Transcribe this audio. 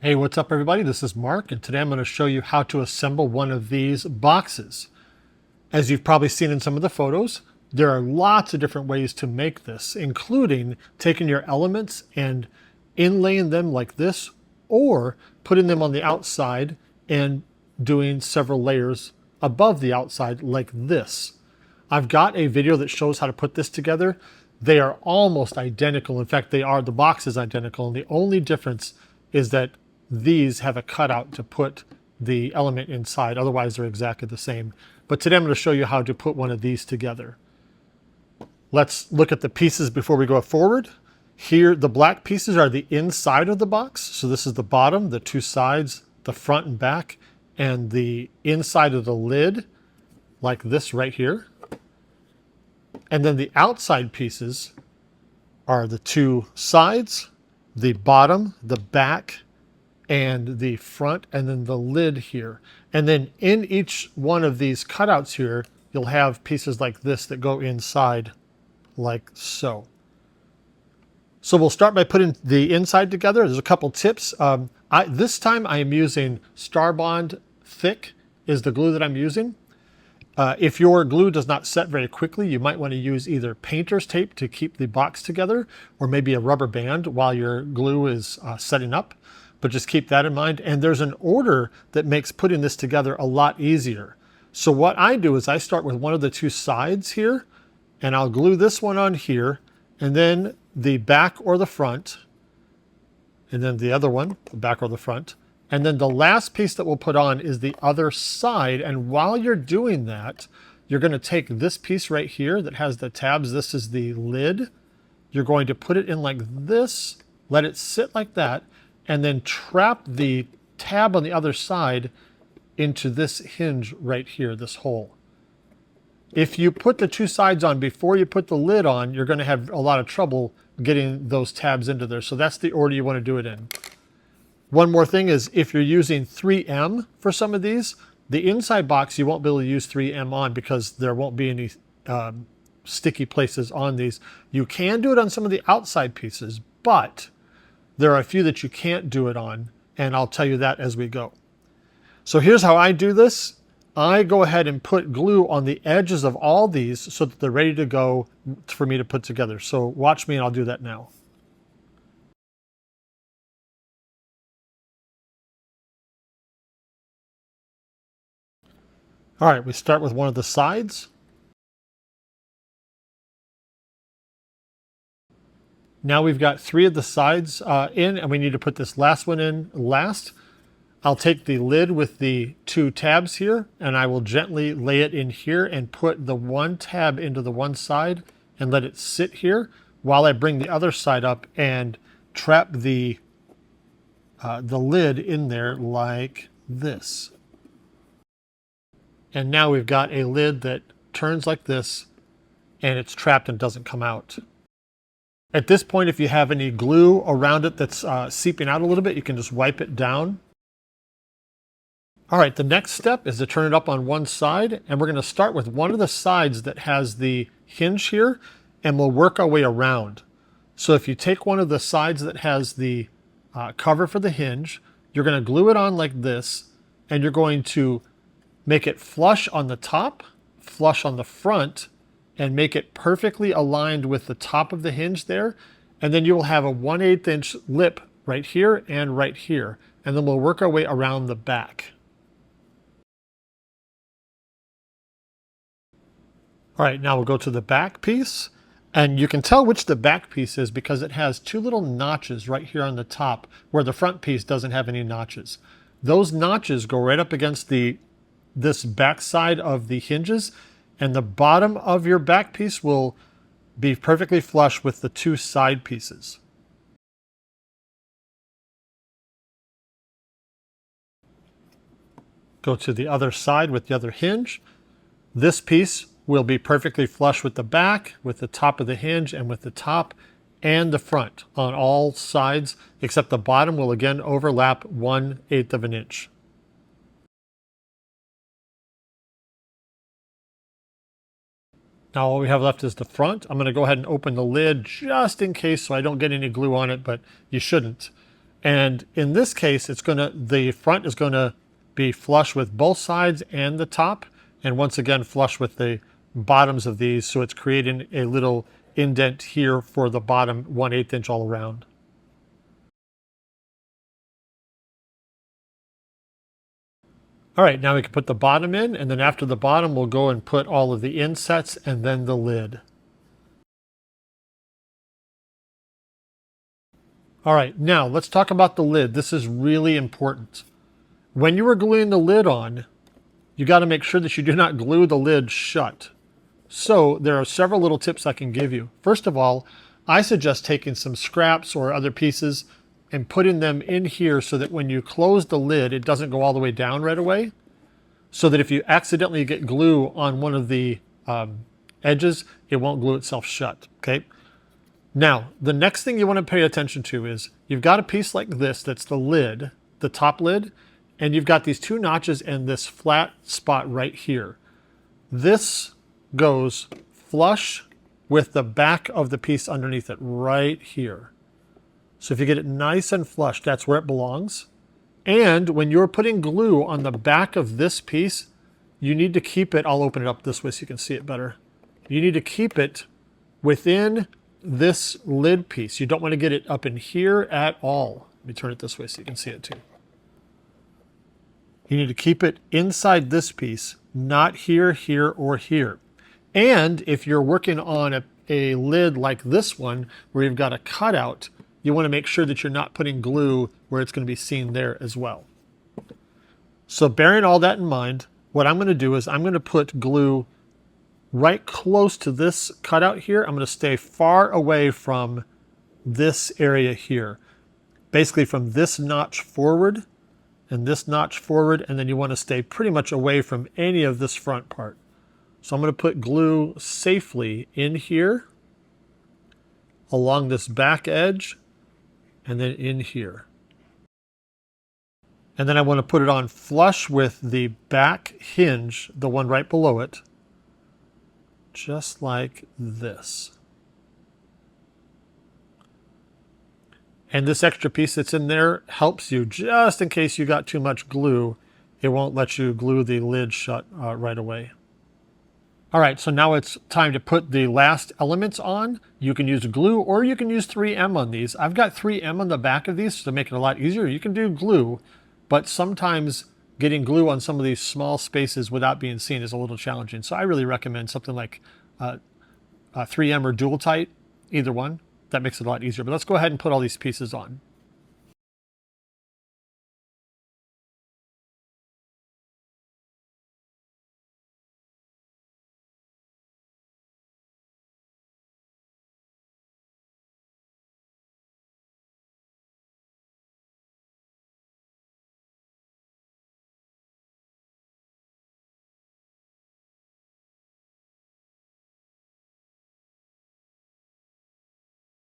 Hey, what's up everybody? This is Mark, and today I'm going to show you how to assemble one of these boxes. As you've probably seen in some of the photos, there are lots of different ways to make this, including taking your elements and inlaying them like this, or putting them on the outside and doing several layers above the outside like this. I've got a video that shows how to put this together. They are almost identical. In fact, the box is identical, and the only difference is that these have a cutout to put the element inside. Otherwise, they're exactly the same. But today I'm going to show you how to put one of these together. Let's look at the pieces before we go forward. Here, the black pieces are the inside of the box. So this is the bottom, the two sides, the front and back, and the inside of the lid, like this right here. And then the outside pieces are the two sides, the bottom, the back, and the front, and then the lid here. And then in each one of these cutouts here, you'll have pieces like this that go inside like so. So we'll start by putting the inside together. There's a couple tips. This time I am using Starbond Thick is the glue that I'm using. If your glue does not set very quickly, you might want to use either painter's tape to keep the box together, or maybe a rubber band while your glue is setting up. But just keep that in mind. And there's an order that makes putting this together a lot easier. So what I do is I start with one of the two sides here, and I'll glue this one on here, and then the back or the front, and then the other one, the back or the front. And then the last piece that we'll put on is the other side. And while you're doing that, you're going to take this piece right here that has the tabs. This is the lid. You're going to put it in like this, let it sit like that, and then trap the tab on the other side into this hinge right here, this hole. If you put the two sides on before you put the lid on, you're going to have a lot of trouble getting those tabs into there. So that's the order you want to do it in. One more thing is if you're using 3M for some of these, the inside box you won't be able to use 3M on because there won't be any sticky places on these. You can do it on some of the outside pieces, but there are a few that you can't do it on, and I'll tell you that as we go. So here's how I do this. I go ahead and put glue on the edges of all these so that they're ready to go for me to put together. So watch me and I'll do that now. All right, we start with one of the sides. Now we've got three of the sides in, and we need to put this last one in last. I'll take the lid with the two tabs here, and I will gently lay it in here and put the one tab into the one side and let it sit here while I bring the other side up and trap the lid in there like this. And now we've got a lid that turns like this, and it's trapped and doesn't come out. At this point, if you have any glue around it that's seeping out a little bit, you can just wipe it down. All right, the next step is to turn it up on one side, and we're going to start with one of the sides that has the hinge here, and we'll work our way around. So if you take one of the sides that has the cover for the hinge, you're going to glue it on like this, and you're going to make it flush on the top, flush on the front, and make it perfectly aligned with the top of the hinge there. And then you will have a 1/8 inch lip right here and right here. And then we'll work our way around the back. All right, now we'll go to the back piece. And you can tell which the back piece is because it has two little notches right here on the top where the front piece doesn't have any notches. Those notches go right up against this back side of the hinges, and the bottom of your back piece will be perfectly flush with the two side pieces. Go to the other side with the other hinge. This piece will be perfectly flush with the back, with the top of the hinge, and with the top and the front on all sides, except the bottom will again overlap 1/8 of an inch. Now all we have left is the front. I'm going to go ahead and open the lid just in case so I don't get any glue on it, but you shouldn't. And in this case, the front is gonna be flush with both sides and the top, and once again flush with the bottoms of these, so it's creating a little indent here for the bottom 1/8 inch all around. All right, now we can put the bottom in, and then after the bottom, we'll go and put all of the insets and then the lid. All right, now let's talk about the lid. This is really important. When you are gluing the lid on, you got to make sure that you do not glue the lid shut. So there are several little tips I can give you. First of all, I suggest taking some scraps or other pieces and putting them in here so that when you close the lid, it doesn't go all the way down right away. So that if you accidentally get glue on one of the edges, it won't glue itself shut, okay? Now, the next thing you want to pay attention to is you've got a piece like this that's the lid, the top lid, and you've got these two notches and this flat spot right here. This goes flush with the back of the piece underneath it right here. So if you get it nice and flush, that's where it belongs. And when you're putting glue on the back of this piece, you need to keep it, I'll open it up this way so you can see it better. You need to keep it within this lid piece. You don't want to get it up in here at all. Let me turn it this way so you can see it too. You need to keep it inside this piece, not here, here, or here. And if you're working on a lid like this one, where you've got a cutout, you want to make sure that you're not putting glue where it's going to be seen there as well. So bearing all that in mind, what I'm going to do is I'm going to put glue right close to this cutout here. I'm going to stay far away from this area here. Basically from this notch forward and this notch forward, and then you want to stay pretty much away from any of this front part. So I'm going to put glue safely in here, along this back edge, and then in here. And then I want to put it on flush with the back hinge, the one right below it, just like this. And this extra piece that's in there helps you just in case you got too much glue. It won't let you glue the lid shut right away. All right, so now it's time to put the last elements on. You can use glue or you can use 3M on these. I've got 3M on the back of these to make it a lot easier. You can do glue, but sometimes getting glue on some of these small spaces without being seen is a little challenging. So I really recommend something like 3M or Dual Tight, either one. That makes it a lot easier. But let's go ahead and put all these pieces on.